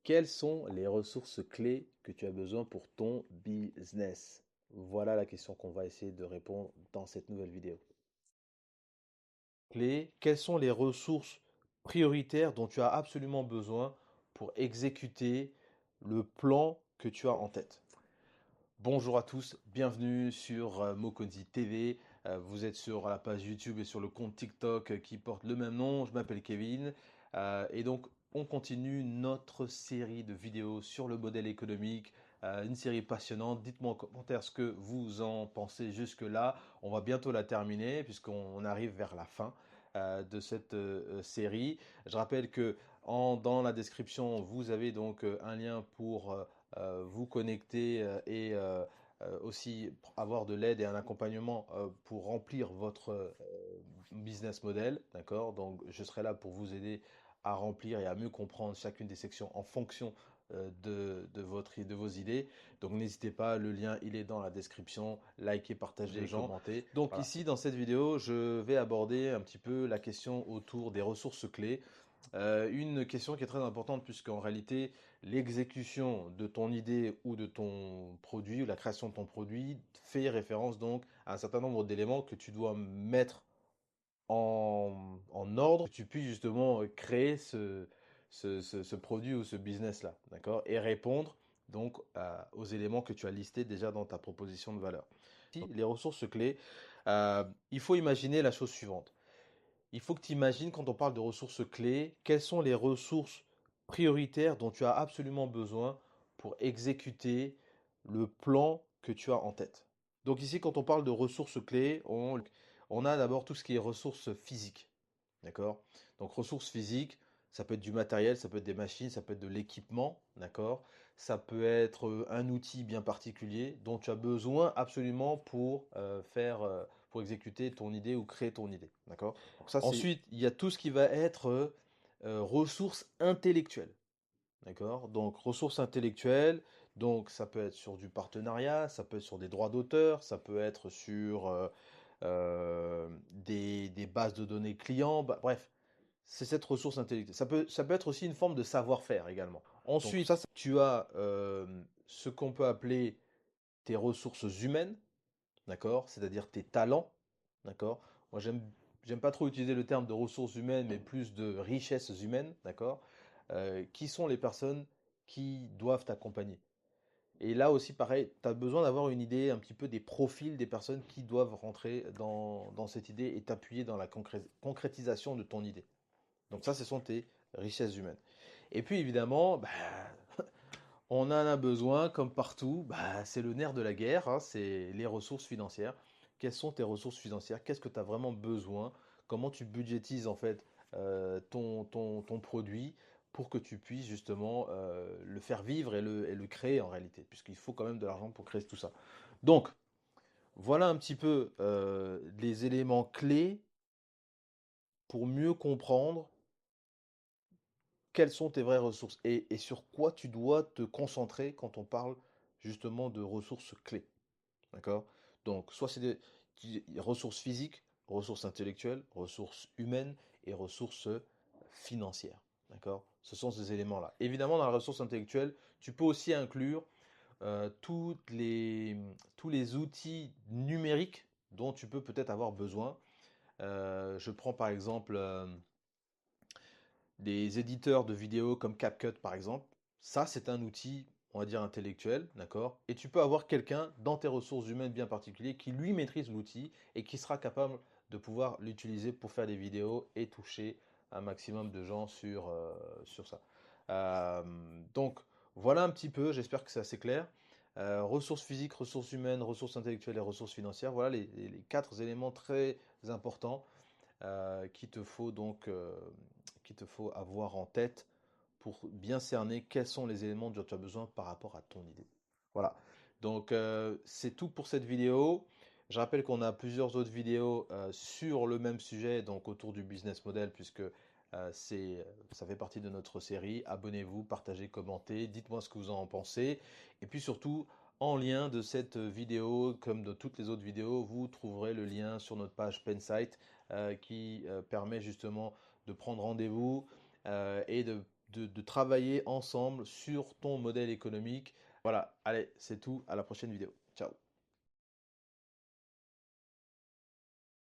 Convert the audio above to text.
Quelles sont les ressources clés que tu as besoin pour ton business? Voilà la question qu'on va essayer de répondre dans cette nouvelle vidéo. Clés, quelles sont les ressources prioritaires dont tu as absolument besoin pour exécuter le plan que tu as en tête? Bonjour à tous, bienvenue sur Mokonzi TV. Vous êtes sur la page YouTube et sur le compte TikTok qui porte le même nom. Je m'appelle Kevin. Et donc, on continue notre série de vidéos sur le modèle économique. Une série passionnante. Dites-moi en commentaire ce que vous en pensez jusque-là. On va bientôt la terminer puisqu'on arrive vers la fin de cette série. Je rappelle que dans la description, vous avez donc un lien pour vous connecter et aussi avoir de l'aide et un accompagnement pour remplir votre business model, d'accord? Donc, je serai là pour vous aider à remplir et à mieux comprendre chacune des sections en fonction de vos idées. Donc, n'hésitez pas, le lien, il est dans la description. Likez, partagez, commentez. Donc, voilà. Ici, dans cette vidéo, je vais aborder un petit peu la question autour des ressources clés. Une question qui est très importante puisqu'en réalité, l'exécution de ton idée ou de ton produit ou la création de ton produit fait référence donc à un certain nombre d'éléments que tu dois mettre en ordre, que tu puisses justement créer ce produit ou ce business-là, d'accord? Et répondre donc aux éléments que tu as listés déjà dans ta proposition de valeur. Ici, les ressources clés, il faut imaginer la chose suivante. Il faut que tu imagines, quand on parle de ressources clés, quelles sont les ressources prioritaires dont tu as absolument besoin pour exécuter le plan que tu as en tête. Donc ici, quand on parle de ressources clés, on a d'abord tout ce qui est ressources physiques. D'accord? Donc ressources physiques, ça peut être du matériel, ça peut être des machines, ça peut être de l'équipement. D'accord? Ça peut être un outil bien particulier dont tu as besoin absolument pour pour exécuter ton idée ou créer ton idée. D'accord? Donc ça, ensuite, il y a tout ce qui va être ressources intellectuelles. D'accord? Donc, ressources intellectuelles, donc ça peut être sur du partenariat, ça peut être sur des droits d'auteur, ça peut être sur des bases de données clients, bref, c'est cette ressource intellectuelle. Ça peut être aussi une forme de savoir-faire également. Ensuite, tu as ce qu'on peut appeler tes ressources humaines, d'accord? C'est-à-dire tes talents, d'accord? Moi, j'aime pas trop utiliser le terme de ressources humaines, mais plus de richesses humaines, d'accord? Qui sont les personnes qui doivent t'accompagner? Et là aussi, pareil, tu as besoin d'avoir une idée un petit peu des profils des personnes qui doivent rentrer dans cette idée et t'appuyer dans la concrétisation de ton idée. Donc ça, ce sont tes richesses humaines. Et puis évidemment, bah, on en a besoin, comme partout, bah, c'est le nerf de la guerre, hein, c'est les ressources financières. Quelles sont tes ressources financières? Qu'est-ce que tu as vraiment besoin? Comment tu budgétises en fait ton produit pour que tu puisses justement le faire vivre et le créer en réalité, puisqu'il faut quand même de l'argent pour créer tout ça. Donc, voilà un petit peu les éléments clés pour mieux comprendre quelles sont tes vraies ressources et sur quoi tu dois te concentrer quand on parle justement de ressources clés. D'accord? Donc, soit c'est des ressources physiques, ressources intellectuelles, ressources humaines et ressources financières. D'accord? Ce sont ces éléments-là. Évidemment, dans la ressource intellectuelle, tu peux aussi inclure tous les outils numériques dont tu peux peut-être avoir besoin. Je prends par exemple des éditeurs de vidéos comme CapCut par exemple. Ça, c'est un outil, on va dire, intellectuel, d'accord? Et tu peux avoir quelqu'un dans tes ressources humaines bien particulier qui lui maîtrise l'outil et qui sera capable de pouvoir l'utiliser pour faire des vidéos et toucher un maximum de gens sur ça. Donc, voilà un petit peu, j'espère que c'est assez clair. Ressources physiques, ressources humaines, ressources intellectuelles et ressources financières, voilà les quatre éléments très importants qu'il te faut avoir en tête pour bien cerner quels sont les éléments dont tu as besoin par rapport à ton idée. Voilà. Donc c'est tout pour cette vidéo. Je rappelle qu'on a plusieurs autres vidéos sur le même sujet, donc autour du business model, puisque ça fait partie de notre série. Abonnez-vous, partagez, commentez, dites-moi ce que vous en pensez. Et puis surtout, en lien de cette vidéo, comme de toutes les autres vidéos, vous trouverez le lien sur notre page Pensite qui permet justement de prendre rendez-vous et de travailler ensemble sur ton modèle économique. Voilà, allez, c'est tout, à la prochaine vidéo. Ciao.